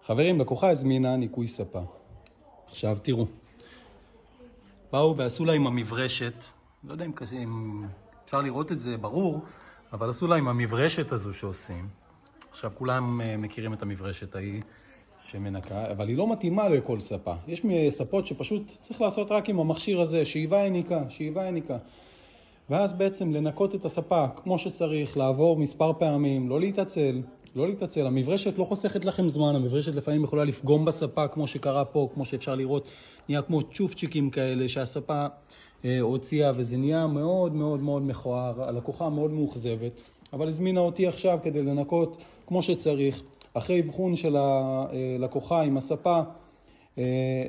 חברים, לקוחה הזמינה ניקוי ספה. עכשיו תראו. באו ועשו לה עם המברשת, לא יודע אם אפשר לראות את זה ברור, אבל עשו לה עם המברשת הזו שעושים. עכשיו כולם מכירים את המברשת ההיא שמנקה, אבל היא לא מתאימה לכל ספה. יש ספות שפשוט צריך לעשות רק עם המכשיר הזה, שאיבה יניקה. ואז בעצם לנקות את הספה כמו שצריך, לעבור מספר פעמים, לא להתעצל. המברשת לא חוסכת לכם זמן, המברשת לפעמים יכולה לפגום בספה כמו שקרה פה, כמו שאפשר לראות, נהיה כמו צ'ופצ'יקים כאלה שהספה הוציאה, וזה נהיה מאוד מאוד מאוד מכוער, הלקוחה מאוד מאוכזבת, אבל הזמינה אותי עכשיו כדי לנקות כמו שצריך. אחרי אבחון של הלקוחה עם הספה,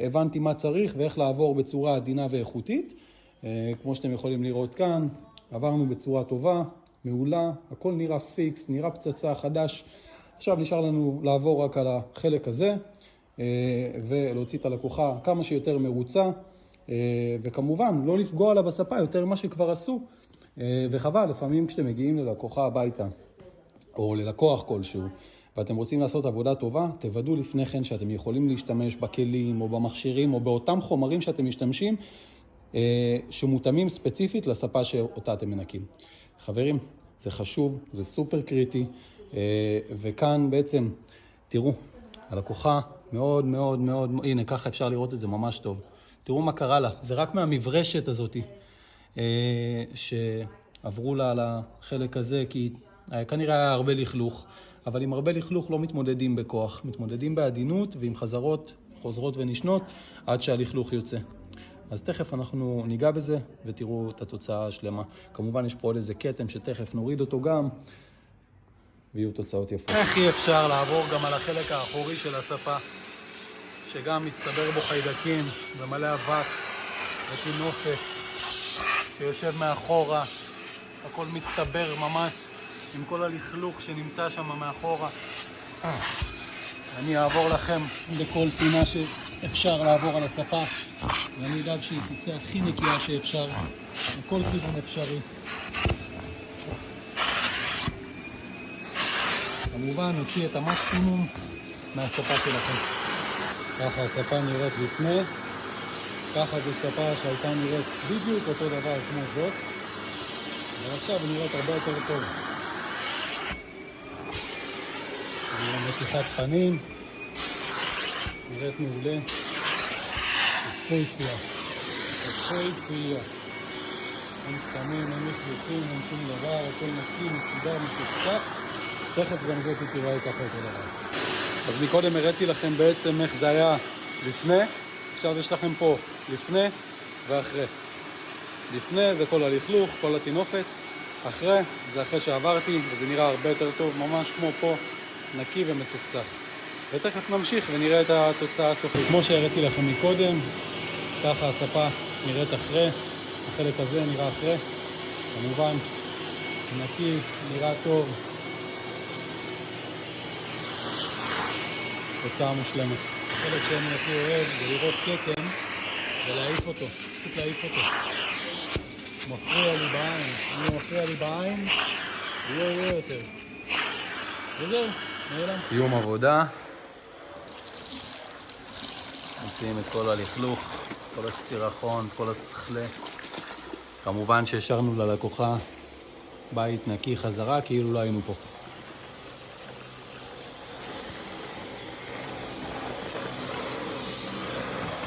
הבנתי מה צריך ואיך לעבור בצורה עדינה ואיכותית. כמו שאתם יכולים לראות כאן, עברנו בצורה טובה, מעולה, הכל נראה פיקס, נראה פצצה חדש. עכשיו נשאר לנו לעבור רק על החלק הזה, ולהוציא את הלקוחה כמה שיותר מרוצה, וכמובן לא לפגוע לה בספה יותר ממה שכבר עשו. וחבל, לפעמים כשאתם מגיעים ללקוחה הביתה, או ללקוח כלשהו, ואתם רוצים לעשות עבודה טובה, תוודאו לפני כן שאתם יכולים להשתמש בכלים או במכשירים או באותם חומרים שאתם משתמשים, שמותאמים ספציפית לספה שאותה אתם מנקים. חברים, זה חשוב, זה סופר קריטי, וכאן בעצם, תראו, הלקוחה מאוד מאוד מאוד, הנה ככה אפשר לראות את זה ממש טוב. תראו מה קרה לה, זה רק מהמברשת הזאת, שעברו לה על החלק הזה, כי כנראה היה הרבה לכלוך, אבל עם הרבה לכלוך לא מתמודדים בכוח, מתמודדים בעדינות ועם חוזרות ונשנות עד שהלכלוך יוצא. אז תכף אנחנו ניגע בזה ותראו את התוצאה השלמה. כמובן יש פה עוד איזה קטם שתכף נוריד אותו גם, ויהיו תוצאות יפות. איך אי אפשר לעבור גם על החלק האחורי של הספה, שגם מסתבר בו חיידקים ומלא אבק וטינופת שיושב מאחורה, הכל מצטבר ממש עם כל הלכלוך שנמצא שם מאחורה. אני אעבור לכם לכל פינה שאפשר לעבור על הספה, ואני אדאג שהיא תצא הכי נקייה שאפשר, בכל כיוון אפשרי. כמובן נוציא את המקסימום מהספה שלכם. ככה הספה נראית לפני, ככה זו ספה שהייתה נראית בדיוק אותו דבר כמו זאת, ועכשיו היא נראית הרבה יותר טוב. נתיחת פנים, נראית מעולה, יפהפייה, אין קטמים, אין מכלוכים, אין שום דבר, הכל נקי, מסודר, משופצח. תכף גם זאת תראה ככה אותו דבר. אז מקודם הראיתי לכם בעצם איך זה היה לפני, עכשיו יש לכם פה לפני ואחרי. לפני זה כל הלכלוך, כל הטינופת, אחרי זה אחרי שעברתי, וזה נראה הרבה יותר טוב, ממש כמו פה, נקי ומצוחצח. ותכף נמשיך ונראה את התוצאה הסופית. כמו שהראיתי לכם מקודם, ככה הספה נראית אחרי, החלק הזה נראה אחרי, כמובן נקי, נראה טוב, תוצאה מושלמת. החלק שאני הכי אוהב זה לראות קטם ולהעיף אותו, פשוט להעיף אותו. מפריע לי בעין, יהיה יותר. וזהו, נעלם. סיום עבודה. מוציאים את כל הלכלוך, כל הסירחון, כל השכלה. כמובן שהשארנו ללקוחה בית נקי חזרה, כאילו לא היינו פה.